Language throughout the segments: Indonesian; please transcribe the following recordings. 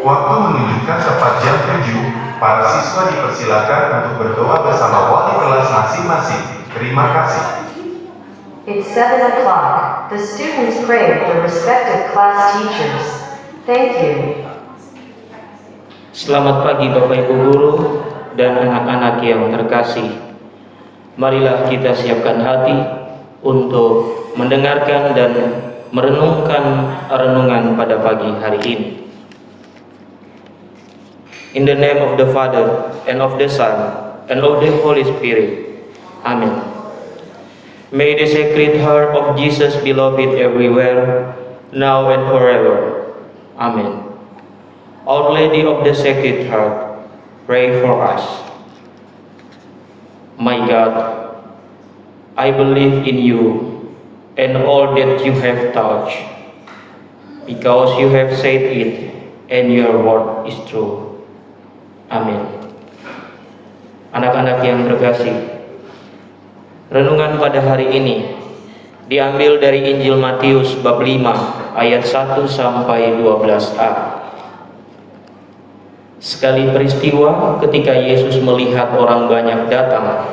Waktu menunjukkan tepat jam 7, para siswa dipersilakan untuk berdoa bersama wali kelas masing-masing. Terima kasih. It's 7 o'clock. The students pray with their respective class teachers. Thank you. Selamat pagi Bapak Ibu Guru dan anak-anak yang terkasih. Marilah kita siapkan hati untuk mendengarkan dan merenungkan renungan pada pagi hari ini. In the name of the Father, and of the Son, and of the Holy Spirit. Amen. May the Sacred Heart of Jesus be loved everywhere, now and forever. Amen. Our Lady of the Sacred Heart, pray for us. My God, I believe in you and all that you have taught, because you have said it, and your word is true. Amin. Anak-anak yang terkasih, renungan pada hari ini diambil dari Injil Matius bab 5 ayat 1 sampai 12a. Sekali peristiwa ketika Yesus melihat orang banyak datang,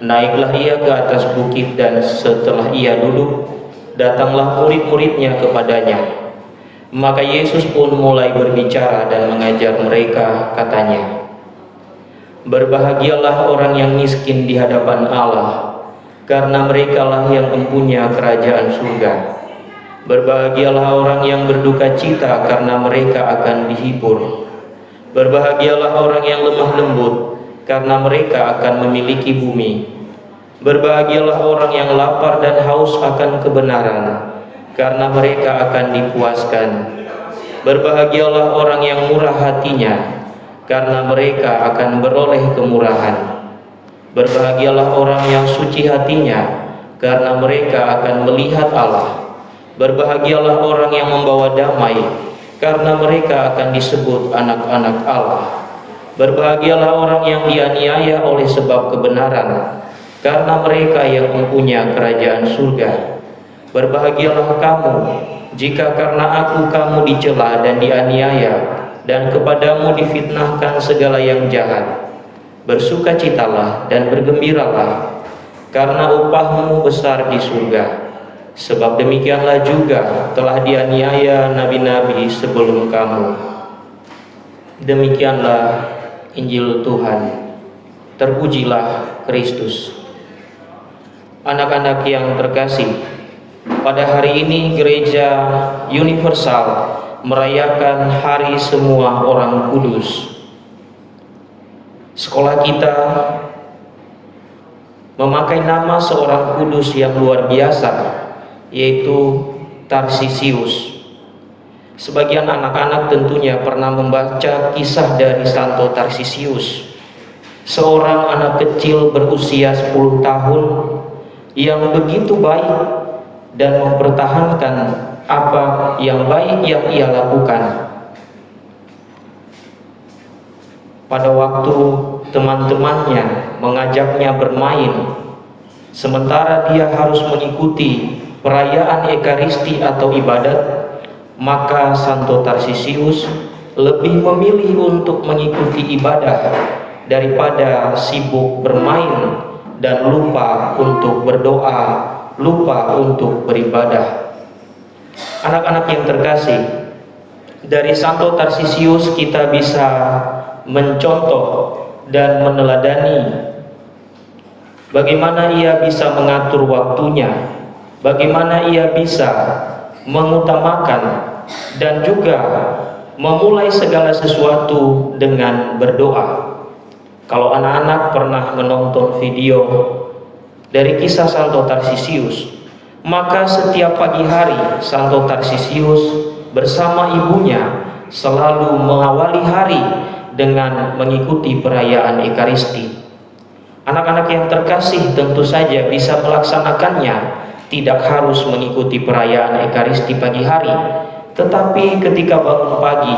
naiklah ia ke atas bukit, dan setelah ia duduk, datanglah murid-muridnya kepadanya. Maka Yesus pun mulai berbicara dan mengajar mereka, katanya, "Berbahagialah orang yang miskin di hadapan Allah, karena merekalah yang mempunyai kerajaan surga. Berbahagialah orang yang berduka cita, karena mereka akan dihibur. Berbahagialah orang yang lemah lembut, karena mereka akan memiliki bumi. Berbahagialah orang yang lapar dan haus akan kebenaran, karena mereka akan dipuaskan. Berbahagialah orang yang murah hatinya, karena mereka akan beroleh kemurahan. Berbahagialah orang yang suci hatinya, karena mereka akan melihat Allah. Berbahagialah orang yang membawa damai, karena mereka akan disebut anak-anak Allah. Berbahagialah orang yang dianiaya oleh sebab kebenaran, karena mereka yang mempunyai kerajaan surga. Berbahagialah kamu jika karena aku kamu dicela dan dianiaya, dan kepadamu difitnahkan segala yang jahat. Bersukacitalah dan bergembiralah, karena upahmu besar di surga. Sebab demikianlah juga telah dianiaya nabi-nabi sebelum kamu." Demikianlah Injil Tuhan. Terpujilah Kristus. Anak-anak yang terkasih, pada hari ini Gereja Universal merayakan Hari Semua Orang Kudus. Sekolah kita memakai nama seorang kudus yang luar biasa, yaitu Tarsisius. Sebagian anak-anak tentunya pernah membaca kisah dari Santo Tarsisius, seorang anak kecil berusia 10 tahun yang begitu baik dan mempertahankan apa yang baik yang ia lakukan. Pada waktu teman-temannya mengajaknya bermain, sementara dia harus mengikuti perayaan Ekaristi atau ibadat, maka Santo Tarsisius lebih memilih untuk mengikuti ibadah daripada sibuk bermain dan lupa untuk berdoa, lupa untuk beribadah. Anak-anak yang terkasih, dari Santo Tarsisius kita bisa mencontoh dan meneladani bagaimana ia bisa mengatur waktunya, bagaimana ia bisa mengutamakan dan juga memulai segala sesuatu dengan berdoa. Kalau anak-anak pernah menonton video dari kisah Santo Tarsisius, maka setiap pagi hari Santo Tarsisius bersama ibunya selalu mengawali hari dengan mengikuti perayaan Ekaristi. Anak-anak yang terkasih tentu saja bisa melaksanakannya, tidak harus mengikuti perayaan Ekaristi pagi hari, tetapi ketika bangun pagi,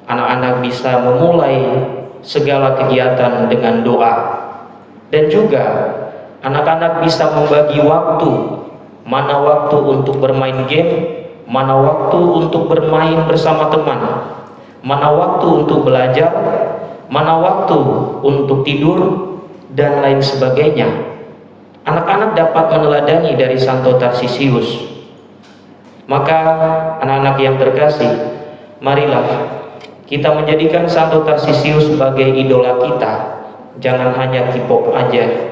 anak-anak bisa memulai segala kegiatan dengan doa. Dan juga anak-anak bisa membagi waktu, mana waktu untuk bermain game, mana waktu untuk bermain bersama teman, mana waktu untuk belajar, mana waktu untuk tidur, dan lain sebagainya. Anak-anak dapat meneladani dari Santo Tarsisius. Maka anak-anak yang terkasih, marilah kita menjadikan Santo Tarsisius sebagai idola kita. Jangan hanya K-pop aja.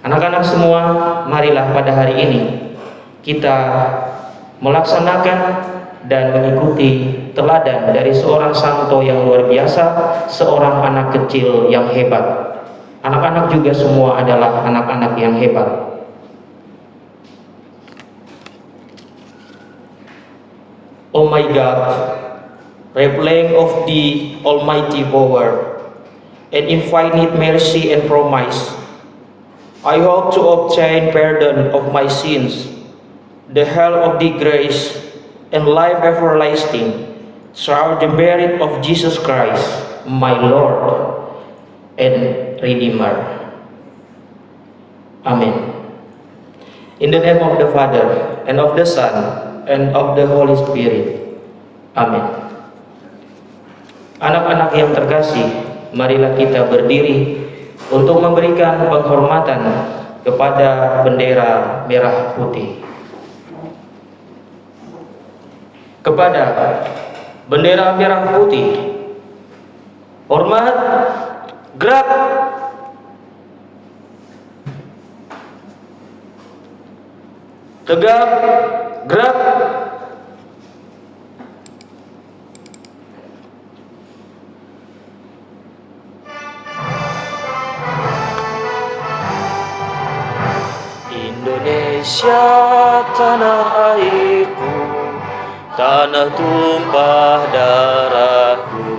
Anak-anak semua, marilah pada hari ini kita melaksanakan dan mengikuti teladan dari seorang santo yang luar biasa, seorang anak kecil yang hebat. Anak-anak juga semua adalah anak-anak yang hebat. Oh my God, replaying of the Almighty power and infinite mercy and promise, I hope to obtain pardon of my sins, the help of the grace, and life everlasting, through the merit of Jesus Christ, my Lord and Redeemer. Amen. In the name of the Father, and of the Son, and of the Holy Spirit. Amen. Anak-anak yang terkasih, marilah kita berdiri untuk memberikan penghormatan kepada bendera merah putih. Kepada bendera merah putih, hormat, gerak. Tegak, gerak. Indonesia tanah airku, tanah tumpah darahku.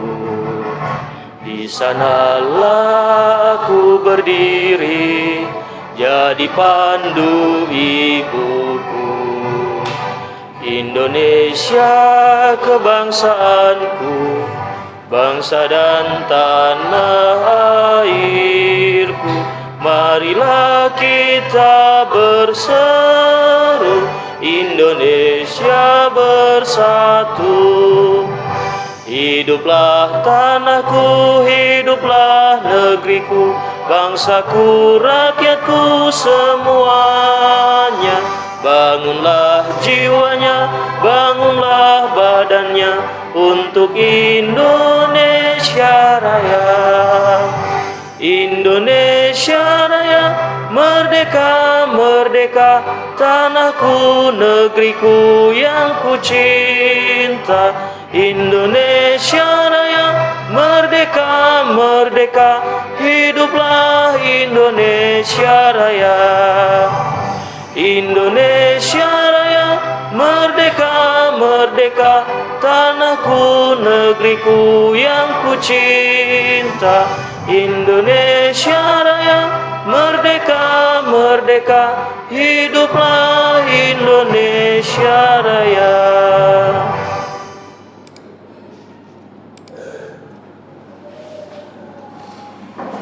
Di sanalah aku berdiri, jadi pandu ibuku. Indonesia kebangsaanku, bangsa dan tanah airku. Marilah kita berseru, Indonesia bersatu. Hiduplah tanahku, hiduplah negeriku, bangsaku, rakyatku semuanya. Bangunlah jiwanya, bangunlah badannya untuk Indonesia Raya. Indonesia Raya, merdeka, merdeka, tanahku, negeriku yang ku cinta. Indonesia Raya, merdeka, merdeka, hiduplah Indonesia Raya. Indonesia Raya, merdeka, merdeka, tanahku, negeriku yang ku cinta. Indonesia Raya, merdeka, merdeka, hiduplah Indonesia